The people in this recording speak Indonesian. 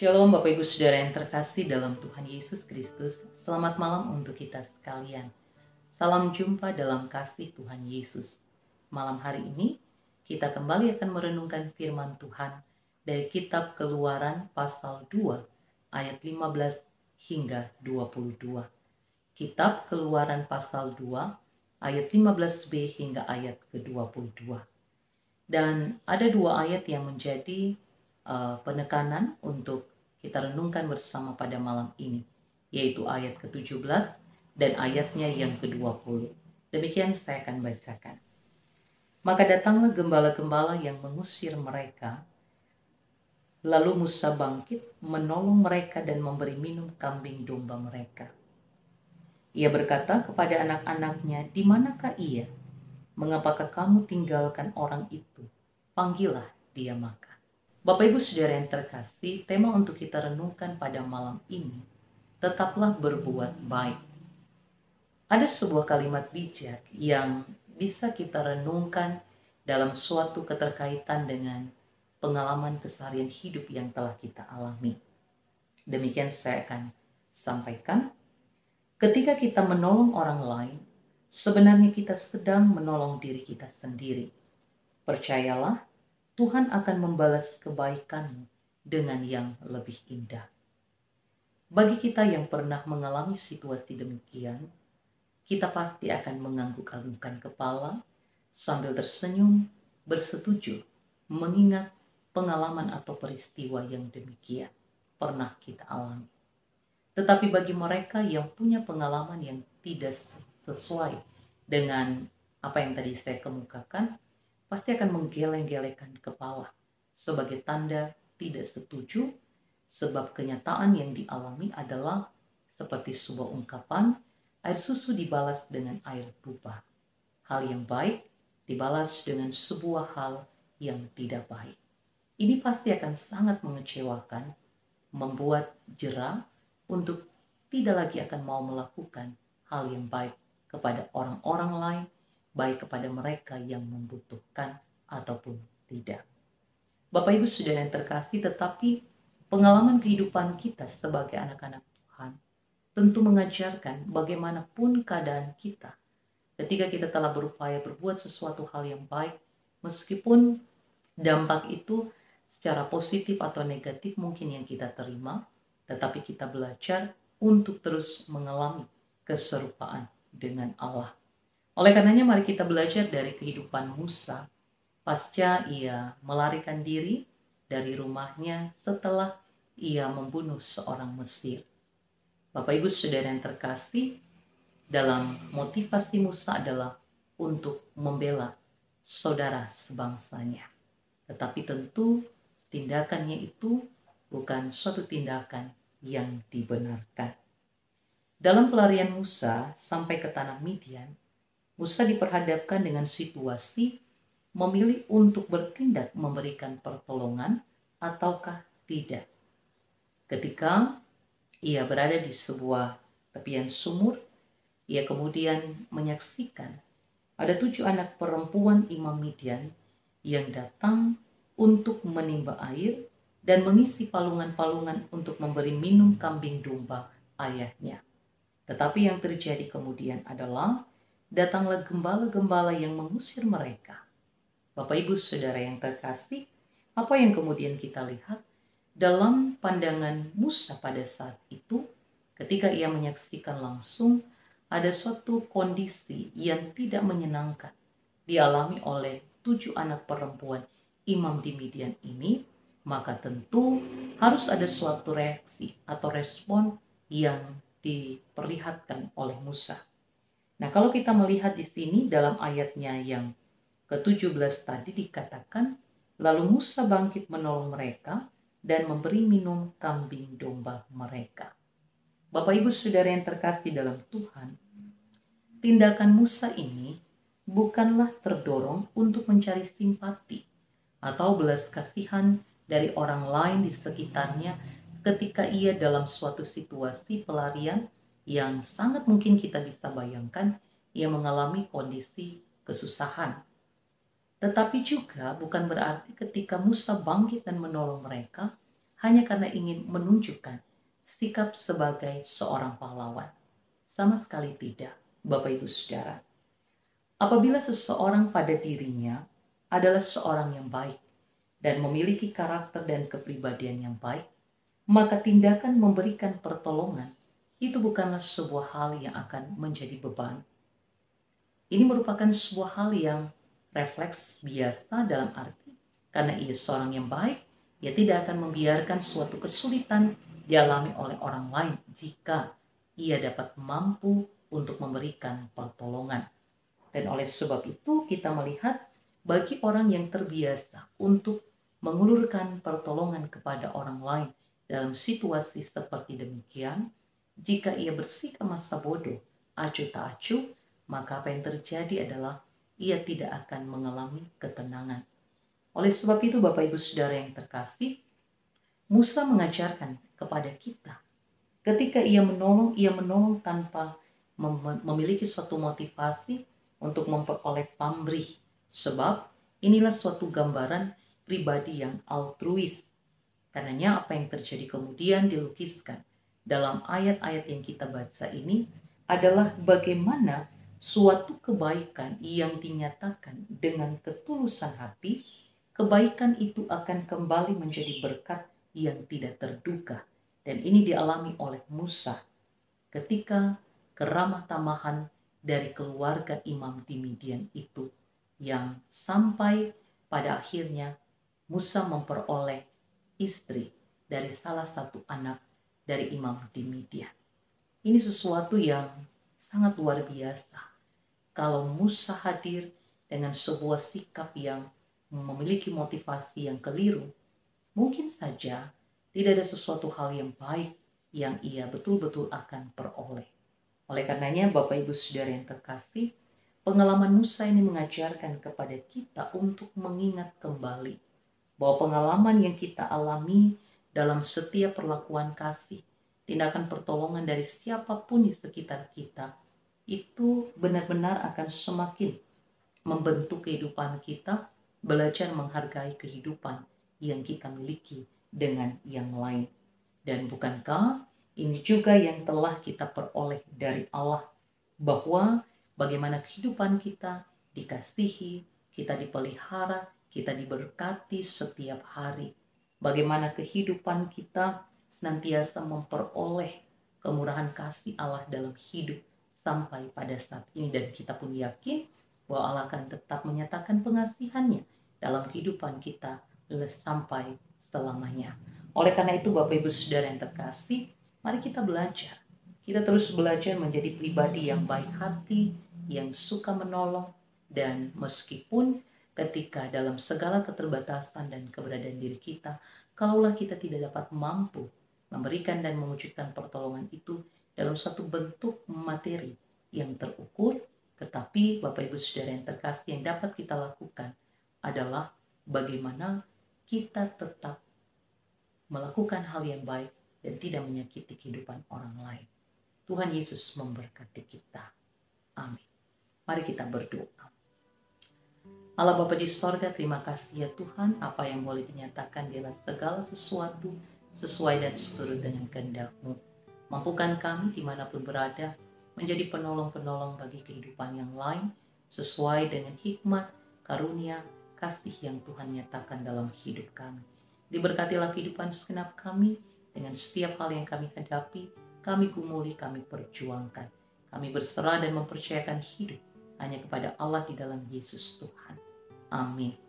Shalom Bapak Ibu Saudara yang terkasih dalam Tuhan Yesus Kristus. Selamat malam untuk kita sekalian. Salam jumpa dalam kasih Tuhan Yesus. Malam hari ini kita kembali akan merenungkan firman Tuhan dari kitab Keluaran pasal 2 ayat 15 hingga 22. Kitab Keluaran pasal 2 ayat 15b hingga ayat ke-22. Dan ada dua ayat yang menjadi penekanan untuk kita renungkan bersama pada malam ini, yaitu ayat ke-17 dan ayatnya yang ke-20. Demikian saya akan bacakan. Maka datanglah gembala-gembala yang mengusir mereka, lalu Musa bangkit menolong mereka dan memberi minum kambing domba mereka. Ia berkata kepada anak-anaknya, "Di manakah ia? Mengapakah kamu tinggalkan orang itu? Panggillah dia makan." Bapak Ibu Saudara yang terkasih, tema untuk kita renungkan pada malam ini, tetaplah berbuat baik. Ada sebuah kalimat bijak yang bisa kita renungkan dalam suatu keterkaitan dengan pengalaman keseharian hidup yang telah kita alami. Demikian saya akan sampaikan. Ketika kita menolong orang lain, sebenarnya kita sedang menolong diri kita sendiri. Percayalah, Tuhan akan membalas kebaikanmu dengan yang lebih indah. Bagi kita yang pernah mengalami situasi demikian, kita pasti akan mengangguk-anggukkan kepala sambil tersenyum, bersetuju, mengingat pengalaman atau peristiwa yang demikian pernah kita alami. Tetapi bagi mereka yang punya pengalaman yang tidak sesuai dengan apa yang tadi saya kemukakan, pasti akan menggeleng-gelengkan kepala sebagai tanda tidak setuju, sebab kenyataan yang dialami adalah seperti sebuah ungkapan, air susu dibalas dengan air tuba. Hal yang baik dibalas dengan sebuah hal yang tidak baik. Ini pasti akan sangat mengecewakan, membuat jera untuk tidak lagi akan mau melakukan hal yang baik kepada orang-orang lain, baik kepada mereka yang membutuhkan ataupun tidak. Bapak Ibu Saudara yang terkasih, tetapi pengalaman kehidupan kita sebagai anak-anak Tuhan tentu mengajarkan bagaimanapun keadaan kita, ketika kita telah berupaya berbuat sesuatu hal yang baik, meskipun dampak itu secara positif atau negatif mungkin yang kita terima, tetapi kita belajar untuk terus mengalami keserupaan dengan Allah. Oleh karenanya mari kita belajar dari kehidupan Musa pasca ia melarikan diri dari rumahnya setelah ia membunuh seorang Mesir. Bapak Ibu Saudara yang terkasih, dalam motivasi Musa adalah untuk membela saudara sebangsanya. Tetapi tentu tindakannya itu bukan suatu tindakan yang dibenarkan. Dalam pelarian Musa sampai ke tanah Midian, Musa diperhadapkan dengan situasi memilih untuk bertindak memberikan pertolongan ataukah tidak. Ketika ia berada di sebuah tepian sumur, ia kemudian menyaksikan ada 7 anak perempuan imam Midian yang datang untuk menimba air dan mengisi palungan-palungan untuk memberi minum kambing domba ayahnya. Tetapi yang terjadi kemudian adalah datanglah gembala-gembala yang mengusir mereka. Bapak Ibu Saudara yang terkasih, apa yang kemudian kita lihat dalam pandangan Musa pada saat itu, ketika ia menyaksikan langsung ada suatu kondisi yang tidak menyenangkan dialami oleh 7 anak perempuan imam di Midian ini, maka tentu harus ada suatu reaksi atau respon yang diperlihatkan oleh Musa. Nah, kalau kita melihat di sini dalam ayatnya yang ke-17 tadi dikatakan, lalu Musa bangkit menolong mereka dan memberi minum kambing domba mereka. Bapak Ibu Saudara yang terkasih dalam Tuhan, tindakan Musa ini bukanlah terdorong untuk mencari simpati atau belas kasihan dari orang lain di sekitarnya ketika ia dalam suatu situasi pelarian yang sangat mungkin kita bisa bayangkan ia mengalami kondisi kesusahan. Tetapi juga bukan berarti ketika Musa bangkit dan menolong mereka, hanya karena ingin menunjukkan sikap sebagai seorang pahlawan. Sama sekali tidak, Bapak Ibu Saudara. Apabila seseorang pada dirinya adalah seorang yang baik dan memiliki karakter dan kepribadian yang baik, maka tindakan memberikan pertolongan itu bukanlah sebuah hal yang akan menjadi beban. Ini merupakan sebuah hal yang refleks biasa dalam arti karena ia seorang yang baik, ia tidak akan membiarkan suatu kesulitan dialami oleh orang lain jika ia dapat mampu untuk memberikan pertolongan. Dan oleh sebab itu kita melihat bagi orang yang terbiasa untuk mengulurkan pertolongan kepada orang lain dalam situasi seperti demikian, jika ia bersikap masa bodoh, acuh tak acuh, maka apa yang terjadi adalah ia tidak akan mengalami ketenangan. Oleh sebab itu Bapak Ibu Saudara yang terkasih, Musa mengajarkan kepada kita ketika ia menolong tanpa memiliki suatu motivasi untuk memperoleh pamrih, sebab inilah suatu gambaran pribadi yang altruis. Karenanya apa yang terjadi kemudian dilukiskan dalam ayat-ayat yang kita baca ini adalah bagaimana suatu kebaikan yang dinyatakan dengan ketulusan hati, kebaikan itu akan kembali menjadi berkat yang tidak terduga. Dan ini dialami oleh Musa ketika keramah tamahan dari keluarga imam di Midian itu, yang sampai pada akhirnya Musa memperoleh istri dari salah satu anak dari imam di Midian. Ini sesuatu yang sangat luar biasa. Kalau Musa hadir dengan sebuah sikap yang memiliki motivasi yang keliru, mungkin saja tidak ada sesuatu hal yang baik yang ia betul-betul akan peroleh. Oleh karenanya Bapak Ibu Saudara yang terkasih, pengalaman Musa ini mengajarkan kepada kita untuk mengingat kembali bahwa pengalaman yang kita alami dalam setiap perlakuan kasih, tindakan pertolongan dari siapapun di sekitar kita, itu benar-benar akan semakin membentuk kehidupan kita, belajar menghargai kehidupan yang kita miliki dengan yang lain. Dan bukankah ini juga yang telah kita peroleh dari Allah, bahwa bagaimana kehidupan kita dikasihi, kita dipelihara, kita diberkati setiap hari. Bagaimana kehidupan kita senantiasa memperoleh kemurahan kasih Allah dalam hidup sampai pada saat ini. Dan kita pun yakin bahwa Allah akan tetap menyatakan pengasihannya dalam kehidupan kita sampai selamanya. Oleh karena itu Bapak Ibu Saudara yang terkasih, mari kita belajar. Kita terus belajar menjadi pribadi yang baik hati, yang suka menolong, dan meskipun ketika dalam segala keterbatasan dan keberadaan diri kita, kalaulah kita tidak dapat mampu memberikan dan mewujudkan pertolongan itu dalam suatu bentuk materi yang terukur, tetapi Bapak Ibu Saudara yang terkasih, yang dapat kita lakukan adalah bagaimana kita tetap melakukan hal yang baik dan tidak menyakiti kehidupan orang lain. Tuhan Yesus memberkati kita. Amin. Mari kita berdoa. Allah Bapa di sorga, terima kasih ya Tuhan, apa yang boleh dinyatakan adalah segala sesuatu sesuai dan seturut dengan kehendak-Mu. Mampukan kami dimanapun berada menjadi penolong-penolong bagi kehidupan yang lain, sesuai dengan hikmat, karunia, kasih yang Tuhan nyatakan dalam hidup kami. Diberkatilah kehidupan segenap kami dengan setiap hal yang kami hadapi, kami gumuli, kami perjuangkan. Kami berserah dan mempercayakan hidup hanya kepada Allah di dalam Yesus Tuhan. Amin.